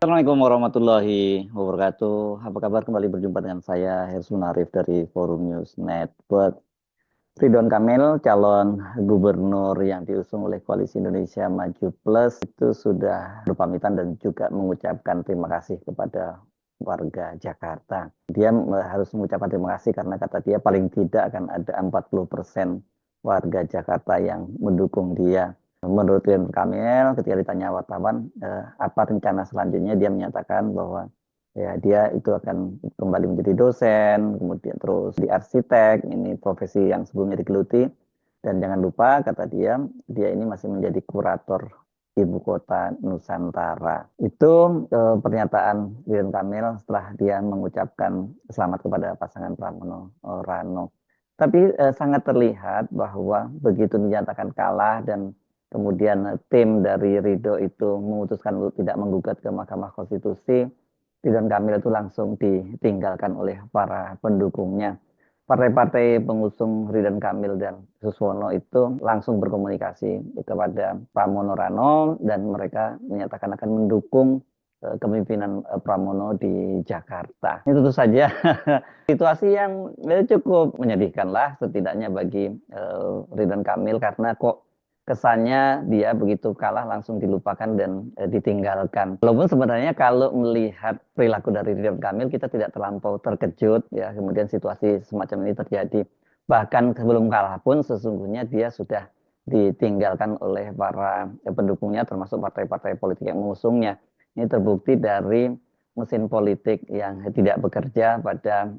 Assalamualaikum warahmatullahi wabarakatuh. Apa kabar? Kembali berjumpa dengan saya, Hersun Arif dari Forum News Network. Ridwan Kamil, calon gubernur yang diusung oleh Koalisi Indonesia Maju Plus, itu sudah berpamitan dan juga mengucapkan terima kasih kepada warga Jakarta. Dia harus mengucapkan terima kasih karena kata dia paling tidak akan ada 40% warga Jakarta yang mendukung dia. Menurut Ridwan Kamil, ketika ditanya wartawan apa rencana selanjutnya, dia menyatakan bahwa ya dia itu akan kembali menjadi dosen, kemudian terus di arsitek, ini profesi yang sebelumnya digeluti. Dan jangan lupa, kata dia ini masih menjadi kurator Ibu Kota Nusantara. Itu pernyataan Ridwan Kamil setelah dia mengucapkan selamat kepada pasangan Pramono Rano. Tapi sangat terlihat bahwa begitu dinyatakan kalah dan kemudian tim dari Ridho itu memutuskan untuk tidak menggugat ke Mahkamah Konstitusi, Ridwan Kamil itu langsung ditinggalkan oleh para pendukungnya. Partai-partai pengusung Ridwan Kamil dan Suswono itu langsung berkomunikasi kepada Pramono Rano dan mereka menyatakan akan mendukung kepemimpinan Pramono di Jakarta. Ini tentu saja situasi yang cukup menyedihkan lah setidaknya bagi Ridwan Kamil karena kok kesannya dia begitu kalah langsung dilupakan dan ditinggalkan. Walaupun sebenarnya kalau melihat perilaku dari Ridwan Kamil kita tidak terlampau terkejut ya kemudian situasi semacam ini terjadi. Bahkan sebelum kalah pun sesungguhnya dia sudah ditinggalkan oleh para pendukungnya termasuk partai-partai politik yang mengusungnya. Ini terbukti dari mesin politik yang tidak bekerja pada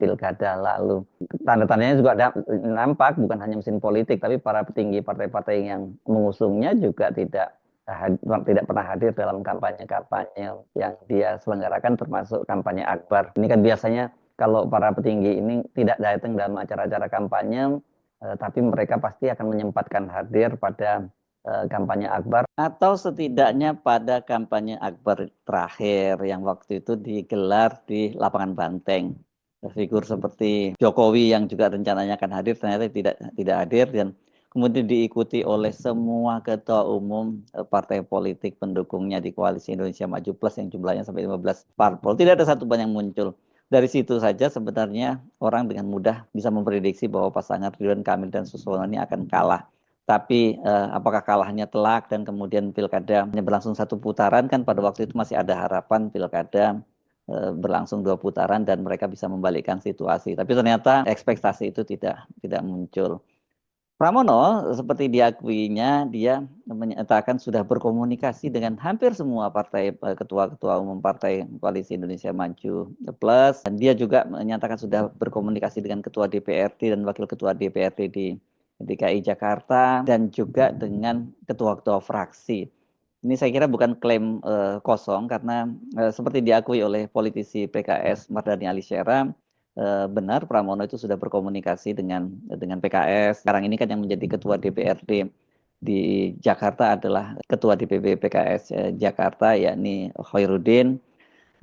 pilkada lalu. Tanda-tandanya juga ada, nampak bukan hanya mesin politik, tapi para petinggi partai-partai yang mengusungnya juga tidak pernah hadir dalam kampanye-kampanye yang dia selenggarakan, termasuk kampanye akbar. Ini kan biasanya kalau para petinggi ini tidak datang dalam acara-acara kampanye, tapi mereka pasti akan menyempatkan hadir pada kampanye akbar atau setidaknya pada kampanye akbar terakhir yang waktu itu digelar di lapangan Banteng. Figur seperti Jokowi yang juga rencananya akan hadir ternyata tidak hadir dan kemudian diikuti oleh semua ketua umum partai politik pendukungnya di Koalisi Indonesia Maju Plus yang jumlahnya sampai 15 parpol. Tidak ada satu pun yang muncul. Dari situ saja sebenarnya orang dengan mudah bisa memprediksi bahwa pasangan Ridwan Kamil dan Suswono ini akan kalah. Tapi apakah kalahnya telak dan kemudian pilkada hanya berlangsung satu putaran, kan pada waktu itu masih ada harapan pilkada berlangsung dua putaran dan mereka bisa membalikkan situasi. Tapi ternyata ekspektasi itu tidak muncul. Pramono seperti diakuinya dia menyatakan sudah berkomunikasi dengan hampir semua partai ketua-ketua umum partai Koalisi Indonesia Maju Plus dan dia juga menyatakan sudah berkomunikasi dengan ketua DPRD dan wakil ketua DPRD di DKI Jakarta dan juga dengan ketua-ketua fraksi. Ini saya kira bukan klaim kosong karena seperti diakui oleh politisi PKS Mardhani Alisera, benar Pramono itu sudah berkomunikasi dengan PKS. Sekarang ini kan yang menjadi ketua DPRD di Jakarta adalah ketua DPP PKS Jakarta yakni Khairuddin.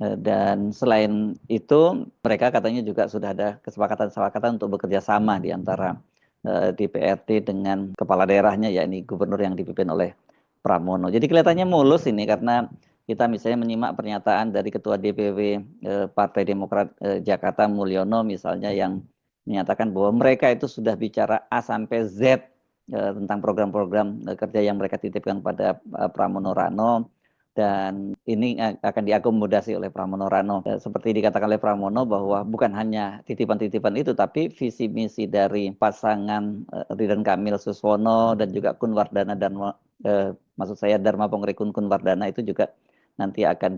Dan selain itu mereka katanya juga sudah ada kesepakatan-kesepakatan untuk bekerja sama di antara DPRD dengan kepala daerahnya yakni gubernur yang dipimpin oleh Pramono. Jadi kelihatannya mulus ini karena kita misalnya menyimak pernyataan dari Ketua DPW Partai Demokrat Jakarta Mulyono misalnya yang menyatakan bahwa mereka itu sudah bicara A sampai Z tentang program-program kerja yang mereka titipkan pada Pramono Rano dan ini akan diakomodasi oleh Pramono Rano. Seperti dikatakan oleh Pramono bahwa bukan hanya titipan-titipan itu tapi visi misi dari pasangan Ridwan Kamil Suswono dan juga Kun Wardana dan maksud saya Dharma Pongrekun Kunwardana itu juga nanti akan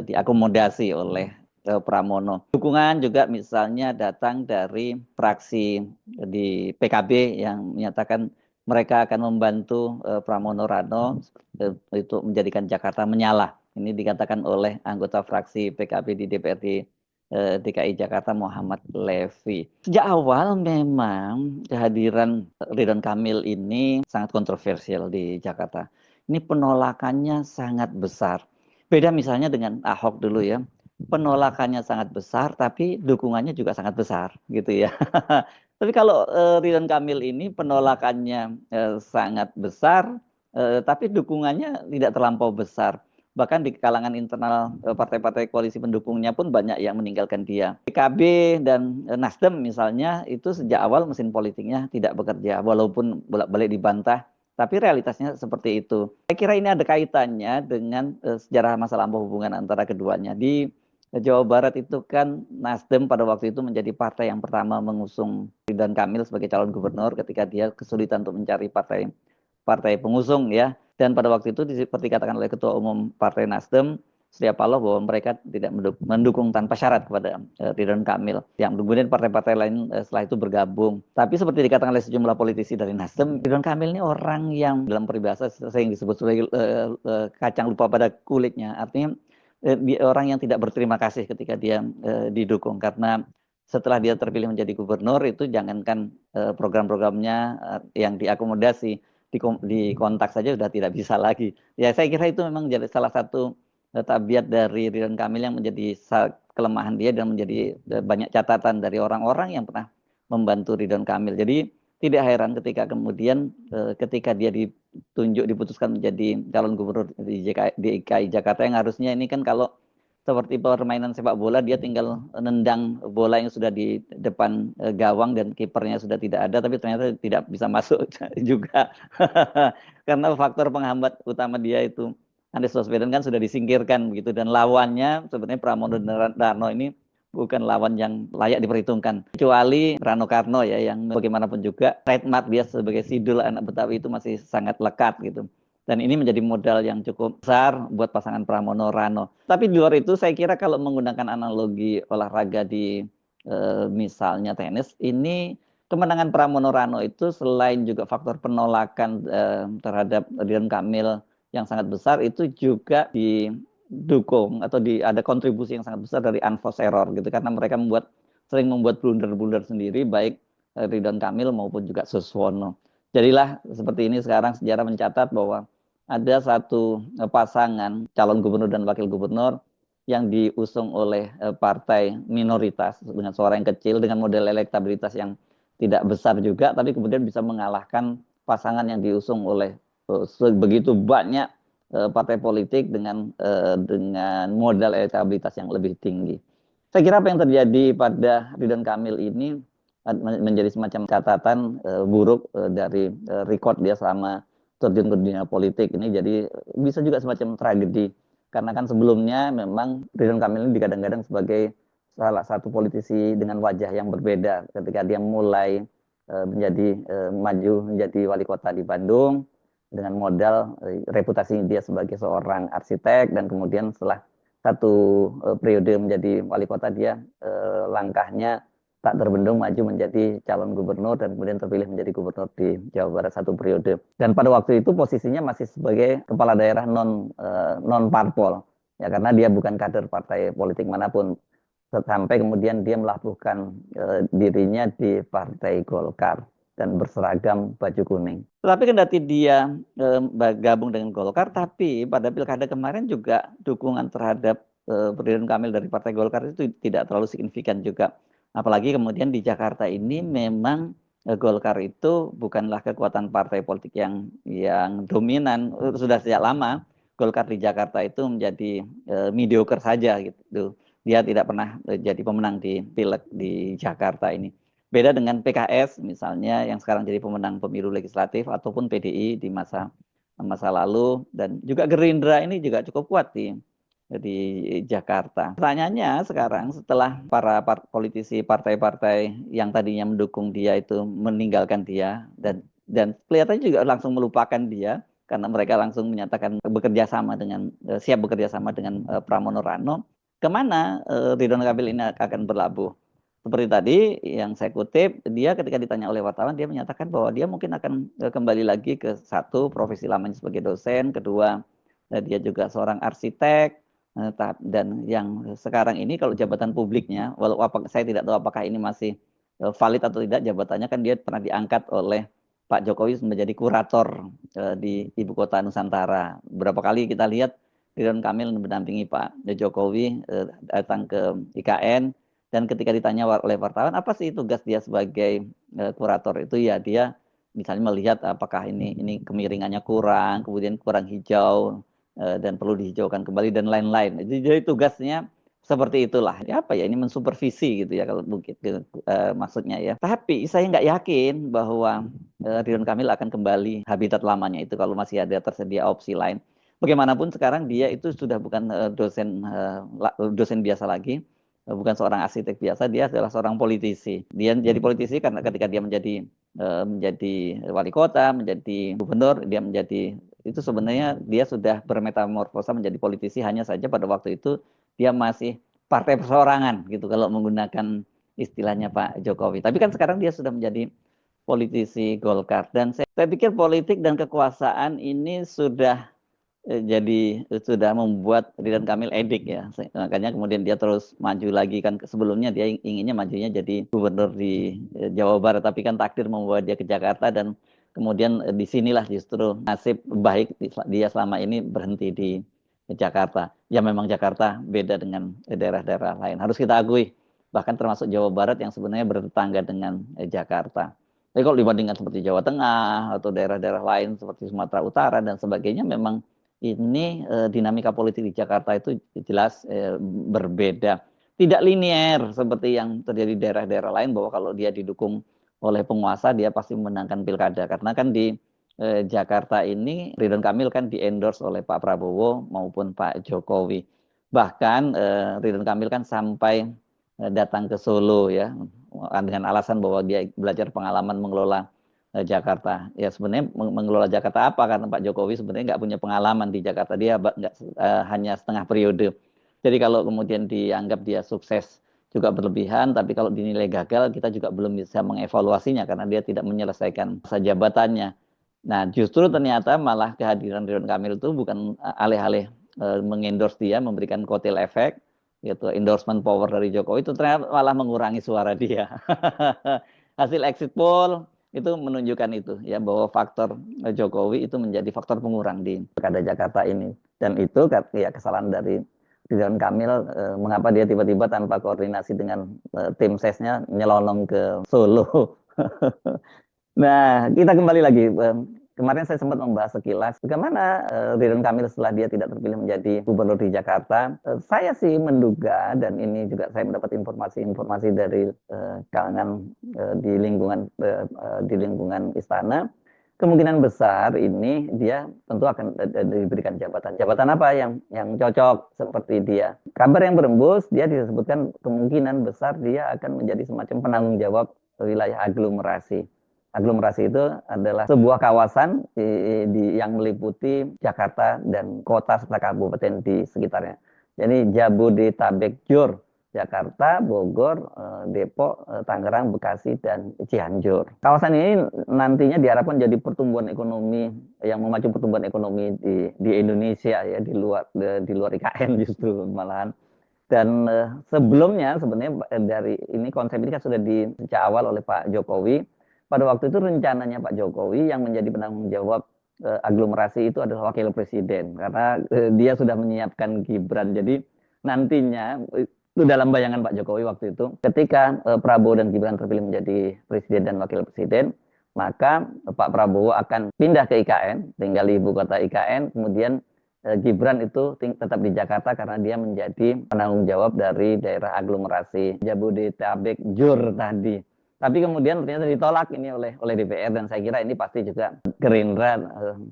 diakomodasi oleh Pramono. Dukungan juga misalnya datang dari fraksi di PKB yang menyatakan mereka akan membantu Pramono Rano itu menjadikan Jakarta menyala. Ini dikatakan oleh anggota fraksi PKB di DPRD DKI Jakarta Muhammad Levi. Sejak awal memang kehadiran Ridwan Kamil ini sangat kontroversial di Jakarta. Ini penolakannya sangat besar. Beda misalnya dengan Ahok dulu ya. Penolakannya sangat besar tapi dukungannya juga sangat besar gitu ya. Tapi kalau Ridwan Kamil ini penolakannya sangat besar tapi dukungannya tidak terlampau besar. Bahkan di kalangan internal partai-partai koalisi pendukungnya pun banyak yang meninggalkan dia. PKB dan Nasdem misalnya itu sejak awal mesin politiknya tidak bekerja, walaupun bolak-balik dibantah, tapi realitasnya seperti itu. Saya kira ini ada kaitannya dengan sejarah masa lampau hubungan antara keduanya. Di Jawa Barat itu kan Nasdem pada waktu itu menjadi partai yang pertama mengusung Ridwan Kamil sebagai calon gubernur ketika dia kesulitan untuk mencari partai pengusung ya. Dan pada waktu itu seperti katakan oleh Ketua Umum Partai Nasdem Surya Paloh bahwa mereka tidak mendukung tanpa syarat kepada Ridwan Kamil. Yang kemudian partai-partai lain setelah itu bergabung. Tapi seperti dikatakan oleh sejumlah politisi dari Nasdem, Ridwan Kamil ini orang yang dalam peribahasa sering disebut sebagai kacang lupa pada kulitnya. Artinya orang yang tidak berterima kasih ketika dia didukung karena setelah dia terpilih menjadi gubernur itu jangankan program-programnya yang diakomodasi di kontak saja sudah tidak bisa lagi. Ya saya kira itu memang jadi salah satu tabiat dari Ridwan Kamil yang menjadi kelemahan dia dan menjadi banyak catatan dari orang-orang yang pernah membantu Ridwan Kamil. Jadi tidak heran ketika kemudian ketika dia diputuskan menjadi calon gubernur di DKI Jakarta yang harusnya ini kan kalau seperti permainan sepak bola dia tinggal nendang bola yang sudah di depan gawang dan kipernya sudah tidak ada tapi ternyata tidak bisa masuk juga karena faktor penghambat utama dia itu Anies Baswedan kan sudah disingkirkan begitu dan lawannya sebenarnya Pramono Darno ini bukan lawan yang layak diperhitungkan kecuali Rano Karno ya yang bagaimanapun juga trademark dia sebagai sidul anak Betawi itu masih sangat lekat gitu. Dan ini menjadi modal yang cukup besar buat pasangan Pramono Rano. Tapi di luar itu saya kira kalau menggunakan analogi olahraga di misalnya tenis, ini kemenangan Pramono Rano itu selain juga faktor penolakan terhadap Ridwan Kamil yang sangat besar, itu juga didukung atau ada kontribusi yang sangat besar dari unforced error gitu karena mereka sering membuat blunder-blunder sendiri baik Ridwan Kamil maupun juga Suswono. Jadilah seperti ini sekarang sejarah mencatat bahwa ada satu pasangan calon gubernur dan wakil gubernur yang diusung oleh partai minoritas dengan suara yang kecil dengan model elektabilitas yang tidak besar juga tapi kemudian bisa mengalahkan pasangan yang diusung oleh begitu banyak partai politik dengan modal elektabilitas yang lebih tinggi. Saya kira apa yang terjadi pada Ridwan Kamil ini menjadi semacam catatan buruk dari record dia selama terjun ke dunia politik ini jadi bisa juga semacam tragedi karena kan sebelumnya memang Ridwan Kamil ini digadang-gadang sebagai salah satu politisi dengan wajah yang berbeda ketika dia mulai menjadi maju menjadi wali kota di Bandung dengan modal reputasi dia sebagai seorang arsitek dan kemudian setelah satu periode menjadi wali kota dia langkahnya tak terbendung maju menjadi calon gubernur dan kemudian terpilih menjadi gubernur di Jawa Barat satu periode. Dan pada waktu itu posisinya masih sebagai kepala daerah non parpol ya karena dia bukan kader partai politik manapun sampai kemudian dia melabuhkan dirinya di Partai Golkar dan berseragam baju kuning. Tetapi kendati dia gabung dengan Golkar, tapi pada pilkada kemarin juga dukungan terhadap Ridwan Kamil dari Partai Golkar itu tidak terlalu signifikan juga. Apalagi kemudian di Jakarta ini memang Golkar itu bukanlah kekuatan partai politik yang dominan sudah sejak lama. Golkar di Jakarta itu menjadi mediocre saja gitu. Dia tidak pernah jadi pemenang di pileg di Jakarta ini. Beda dengan PKS misalnya yang sekarang jadi pemenang pemilu legislatif ataupun PDI di masa lalu dan juga Gerindra ini juga cukup kuat di Jakarta. Pertanyaannya sekarang setelah para politisi partai-partai yang tadinya mendukung dia itu meninggalkan dia dan kelihatannya juga langsung melupakan dia karena mereka langsung menyatakan siap bekerja sama dengan Pramono Rano. Kemana Ridwan Kamil ini akan berlabuh? Seperti tadi yang saya kutip, dia ketika ditanya oleh wartawan, dia menyatakan bahwa dia mungkin akan kembali lagi ke satu, profesi lamanya sebagai dosen, kedua, dia juga seorang arsitek, dan yang sekarang ini kalau jabatan publiknya, saya tidak tahu apakah ini masih valid atau tidak, jabatannya kan dia pernah diangkat oleh Pak Jokowi menjadi kurator di Ibu Kota Nusantara. Berapa kali kita lihat Ridwan Kamil mendampingi Pak Jokowi datang ke IKN dan ketika ditanya oleh wartawan apa sih tugas dia sebagai kurator itu ya dia misalnya melihat apakah ini kemiringannya kurang, kemudian kurang hijau dan perlu dihijaukan kembali dan lain-lain. Jadi tugasnya seperti itulah. Ya, apa ya, ini mensupervisi gitu ya kalau mungkin maksudnya ya. Tapi saya nggak yakin bahwa Ridwan Kamil akan kembali habitat lamanya itu kalau masih ada tersedia opsi lain. Bagaimanapun sekarang dia itu sudah bukan dosen biasa lagi, bukan seorang arsitek biasa, dia adalah seorang politisi. Dia jadi politisi karena ketika dia menjadi wali kota, menjadi gubernur, dia menjadi itu sebenarnya dia sudah bermetamorfosa menjadi politisi, hanya saja pada waktu itu dia masih partai perseorangan gitu kalau menggunakan istilahnya Pak Jokowi. Tapi kan sekarang dia sudah menjadi politisi Golkar dan saya pikir politik dan kekuasaan ini sudah membuat Ridwan Kamil edik ya. Makanya kemudian dia terus maju lagi kan, sebelumnya dia inginnya majunya jadi gubernur di Jawa Barat, tapi kan takdir membawa dia ke Jakarta dan kemudian disinilah justru nasib baik dia selama ini berhenti di Jakarta. Ya memang Jakarta beda dengan daerah-daerah lain. Harus kita akui, bahkan termasuk Jawa Barat yang sebenarnya bertetangga dengan Jakarta. Tapi kalau dibandingkan seperti Jawa Tengah atau daerah-daerah lain seperti Sumatera Utara dan sebagainya, memang ini dinamika politik di Jakarta itu jelas berbeda. Tidak linier seperti yang terjadi di daerah-daerah lain bahwa kalau dia didukung oleh penguasa dia pasti memenangkan pilkada. Karena kan di Jakarta ini Ridwan Kamil kan di-endorse oleh Pak Prabowo maupun Pak Jokowi. Bahkan Ridwan Kamil kan sampai datang ke Solo ya dengan alasan bahwa dia belajar pengalaman mengelola Jakarta. Ya sebenarnya mengelola Jakarta apa, karena Pak Jokowi sebenarnya nggak punya pengalaman di Jakarta, dia nggak hanya setengah periode. Jadi kalau kemudian dianggap dia sukses juga berlebihan, tapi kalau dinilai gagal kita juga belum bisa mengevaluasinya karena dia tidak menyelesaikan masa jabatannya. Nah justru ternyata malah kehadiran Ridwan Kamil itu bukan alih-alih mengendorse dia, memberikan kotel efek, gitu, endorsement power dari Jokowi, itu ternyata malah mengurangi suara dia. Hasil exit poll itu menunjukkan itu ya, bahwa faktor Jokowi itu menjadi faktor pengurang di Pilkada Jakarta ini, dan itu ya kesalahan dari Ridwan Kamil, mengapa dia tiba-tiba tanpa koordinasi dengan tim sesnya nyelonong ke Solo. Nah, kita kembali lagi. Kemarin saya sempat membahas sekilas bagaimana Ridwan Kamil setelah dia tidak terpilih menjadi gubernur di Jakarta. Saya sih menduga, dan ini juga saya mendapat informasi-informasi dari kalangan di lingkungan istana. Kemungkinan besar ini dia tentu akan diberikan jabatan. Jabatan apa yang cocok seperti dia. Kabar yang berembus, dia disebutkan kemungkinan besar dia akan menjadi semacam penanggung jawab wilayah aglomerasi. Aglomerasi itu adalah sebuah kawasan yang meliputi Jakarta dan kota serta kabupaten di sekitarnya. Jadi Jabodetabek Jor, Jakarta, Bogor, Depok, Tangerang, Bekasi, dan Cianjur. Kawasan ini nantinya diharapkan jadi pertumbuhan ekonomi yang memacu pertumbuhan ekonomi di Indonesia ya, di luar IKN justru malahan. Dan sebelumnya sebenarnya dari ini konsep ini kan sudah sejak awal oleh Pak Jokowi. Pada waktu itu rencananya Pak Jokowi yang menjadi penanggung jawab aglomerasi itu adalah wakil presiden, karena dia sudah menyiapkan Gibran. Jadi nantinya itu dalam bayangan Pak Jokowi waktu itu, ketika Prabowo dan Gibran terpilih menjadi presiden dan wakil presiden, maka Pak Prabowo akan pindah ke IKN, tinggal di ibu kota IKN, kemudian Gibran itu tetap di Jakarta karena dia menjadi penanggung jawab dari daerah aglomerasi Jabodetabek Jur tadi. Tapi kemudian ternyata ditolak ini oleh DPR, dan saya kira ini pasti juga Gerindra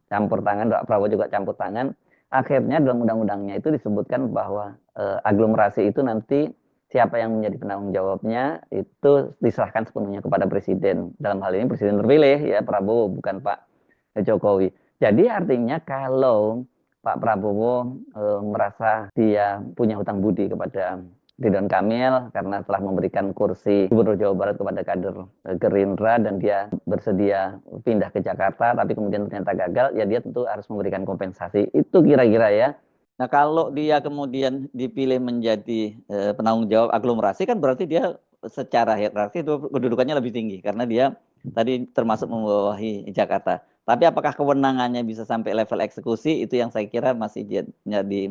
campur tangan, Pak Prabowo juga campur tangan. Akhirnya dalam undang-undangnya itu disebutkan bahwa aglomerasi itu nanti siapa yang menjadi penanggung jawabnya itu diserahkan sepenuhnya kepada presiden. Dalam hal ini presiden terpilih ya Prabowo, bukan Pak Jokowi. Jadi artinya kalau Pak Prabowo merasa dia punya hutang budi kepada Ridwan Kamil karena telah memberikan kursi Gubernur Jawa Barat kepada kader Gerindra dan dia bersedia pindah ke Jakarta, tapi kemudian ternyata gagal, ya dia tentu harus memberikan kompensasi. Itu kira-kira ya. Nah kalau dia kemudian dipilih menjadi penanggung jawab aglomerasi, kan berarti dia secara hierarki itu kedudukannya lebih tinggi karena dia tadi termasuk membawahi Jakarta. Tapi apakah kewenangannya bisa sampai level eksekusi, itu yang saya kira masih jadi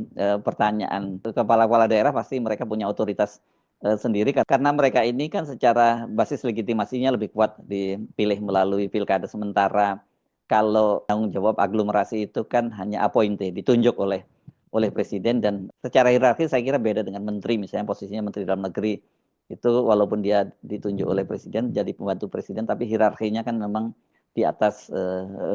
pertanyaan. Kepala-kepala daerah pasti mereka punya otoritas sendiri karena mereka ini kan secara basis legitimasinya lebih kuat dipilih melalui pilkada, sementara kalau tanggung jawab aglomerasi itu kan hanya appointed, ditunjuk oleh presiden, dan secara hierarki saya kira beda dengan menteri, misalnya posisinya menteri dalam negeri itu walaupun dia ditunjuk oleh presiden jadi pembantu presiden, tapi hierarkinya kan memang di atas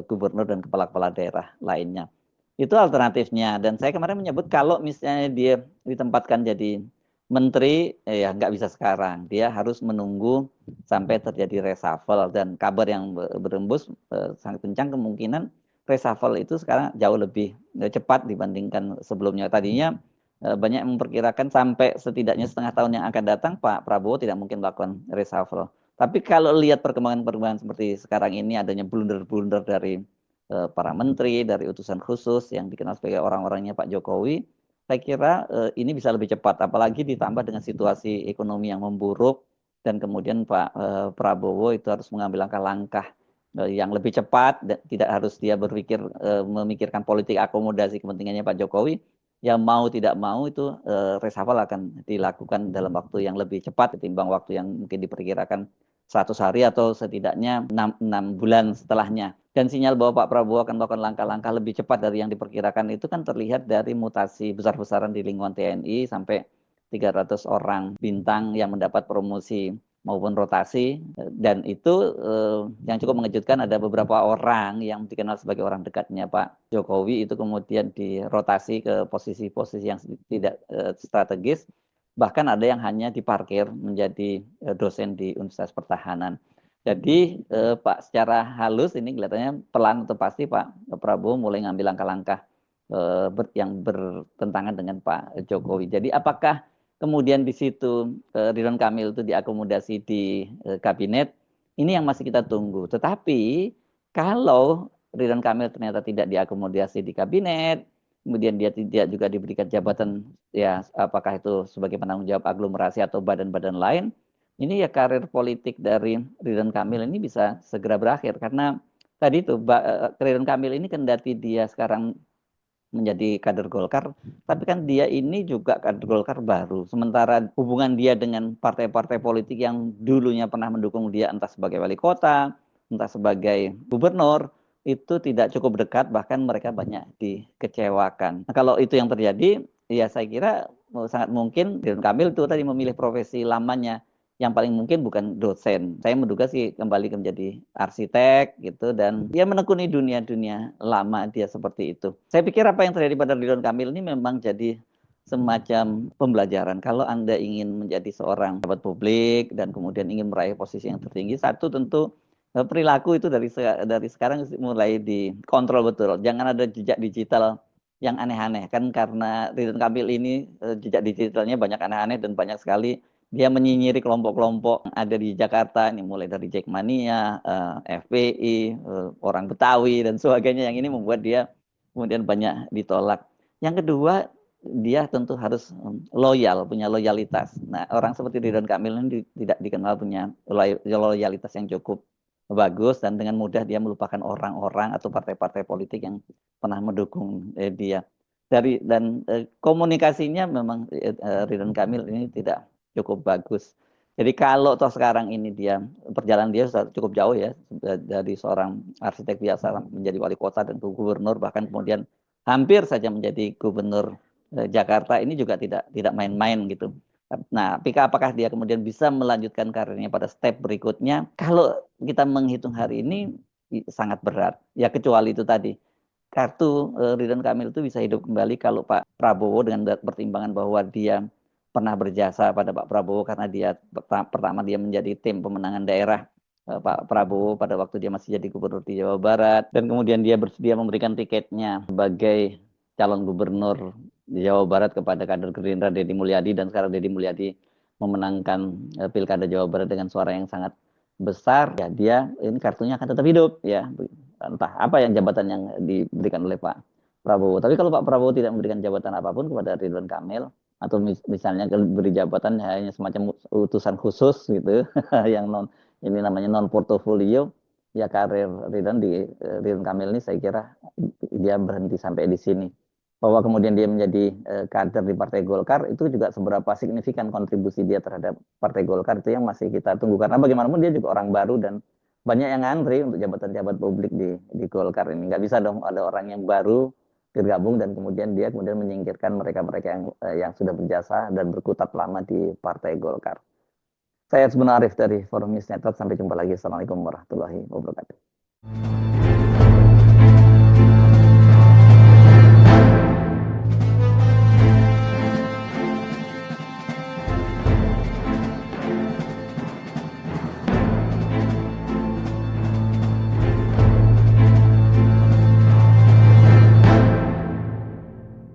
gubernur dan kepala-kepala daerah lainnya. Itu alternatifnya. Dan saya kemarin menyebut kalau misalnya dia ditempatkan jadi menteri, ya nggak bisa sekarang. Dia harus menunggu sampai terjadi reshuffle. Dan kabar yang berembus sangat kencang, kemungkinan reshuffle itu sekarang jauh lebih cepat dibandingkan sebelumnya. Tadinya banyak yang memperkirakan sampai setidaknya setengah tahun yang akan datang Pak Prabowo tidak mungkin melakukan reshuffle. Tapi kalau lihat perkembangan-perkembangan seperti sekarang ini, adanya blunder-blunder dari para menteri, dari utusan khusus yang dikenal sebagai orang-orangnya Pak Jokowi, saya kira ini bisa lebih cepat. Apalagi ditambah dengan situasi ekonomi yang memburuk, dan kemudian Pak Prabowo itu harus mengambil langkah-langkah yang lebih cepat, dan tidak harus dia memikirkan politik akomodasi kepentingannya Pak Jokowi. Yang mau tidak mau itu reshuffle akan dilakukan dalam waktu yang lebih cepat ketimbang waktu yang mungkin diperkirakan 100 hari atau setidaknya 6 bulan setelahnya. Dan sinyal bahwa Pak Prabowo akan melakukan langkah-langkah lebih cepat dari yang diperkirakan itu kan terlihat dari mutasi besar-besaran di lingkungan TNI, sampai 300 orang bintang yang mendapat promosi maupun rotasi. Dan itu yang cukup mengejutkan, ada beberapa orang yang dikenal sebagai orang dekatnya Pak Jokowi itu kemudian dirotasi ke posisi-posisi yang tidak strategis, bahkan ada yang hanya diparkir menjadi dosen di Universitas Pertahanan. Jadi Pak, secara halus ini kelihatannya pelan atau pasti Pak Prabowo mulai ngambil langkah-langkah yang bertentangan dengan Pak Jokowi. Jadi apakah kemudian di situ Ridwan Kamil itu diakomodasi di kabinet, ini yang masih kita tunggu. Tetapi kalau Ridwan Kamil ternyata tidak diakomodasi di kabinet, kemudian dia tidak juga diberikan jabatan, ya apakah itu sebagai penanggung jawab aglomerasi atau badan-badan lain, ini ya karir politik dari Ridwan Kamil ini bisa segera berakhir. Karena tadi itu Ridwan Kamil ini kendati dia sekarang menjadi kader Golkar, tapi kan dia ini juga kader Golkar baru. Sementara hubungan dia dengan partai-partai politik yang dulunya pernah mendukung dia, entah sebagai wali kota, entah sebagai gubernur, itu tidak cukup dekat, bahkan mereka banyak dikecewakan. Nah, kalau itu yang terjadi, ya saya kira sangat mungkin Ridwan Kamil itu tadi memilih profesi lamanya, yang paling mungkin bukan dosen. Saya menduga sih kembali menjadi arsitek gitu, dan dia menekuni dunia-dunia lama dia seperti itu. Saya pikir apa yang terjadi pada Ridwan Kamil ini memang jadi semacam pembelajaran. Kalau Anda ingin menjadi seorang pejabat publik dan kemudian ingin meraih posisi yang tertinggi, satu tentu perilaku itu dari sekarang mulai dikontrol betul. Jangan ada jejak digital yang aneh-aneh, kan karena Ridwan Kamil ini jejak digitalnya banyak aneh-aneh dan banyak sekali dia menyinyiri kelompok-kelompok yang ada di Jakarta, ini mulai dari Jackmania, FPI, orang Betawi, dan sebagainya, yang ini membuat dia kemudian banyak ditolak. Yang kedua, dia tentu harus loyal, punya loyalitas. Nah, orang seperti Ridwan Kamil ini tidak dikenal punya loyalitas yang cukup bagus, dan dengan mudah dia melupakan orang-orang atau partai-partai politik yang pernah mendukung dia. Dan komunikasinya memang Ridwan Kamil ini tidak cukup bagus. Jadi kalau toh sekarang ini perjalanan dia sudah cukup jauh ya, dari seorang arsitek biasa menjadi wali kota dan gubernur, bahkan kemudian hampir saja menjadi gubernur Jakarta, ini juga tidak main-main gitu. Nah, apakah dia kemudian bisa melanjutkan karirnya pada step berikutnya? Kalau kita menghitung hari ini sangat berat. Ya kecuali itu tadi, kartu Ridwan Kamil itu bisa hidup kembali kalau Pak Prabowo dengan pertimbangan bahwa dia pernah berjasa pada Pak Prabowo, karena dia pertama dia menjadi tim pemenangan daerah Pak Prabowo pada waktu dia masih jadi gubernur di Jawa Barat, dan kemudian dia bersedia memberikan tiketnya sebagai calon gubernur di Jawa Barat kepada kader Gerindra Deddy Mulyadi, dan sekarang Deddy Mulyadi memenangkan Pilkada Jawa Barat dengan suara yang sangat besar, ya dia ini kartunya akan tetap hidup ya, entah apa yang jabatan yang diberikan oleh Pak Prabowo. Tapi kalau Pak Prabowo tidak memberikan jabatan apapun kepada Ridwan Kamil, atau misalnya beri jabatan hanya semacam utusan khusus gitu yang ini namanya non portofolio, ya karir Ridwan Kamil ini saya kira dia berhenti sampai di sini. Bahwa kemudian dia menjadi kader di Partai Golkar, itu juga seberapa signifikan kontribusi dia terhadap Partai Golkar, itu yang masih kita tunggu, karena bagaimanapun dia juga orang baru dan banyak yang ngantri untuk jabatan-jabatan publik di Golkar ini. Nggak bisa dong ada orang yang baru bergabung dan kemudian dia kemudian menyingkirkan mereka-mereka yang sudah berjasa dan berkutat lama di Partai Golkar. Saya sebenarnya Arif dari Forum News Network. Sampai jumpa lagi. Assalamualaikum warahmatullahi wabarakatuh.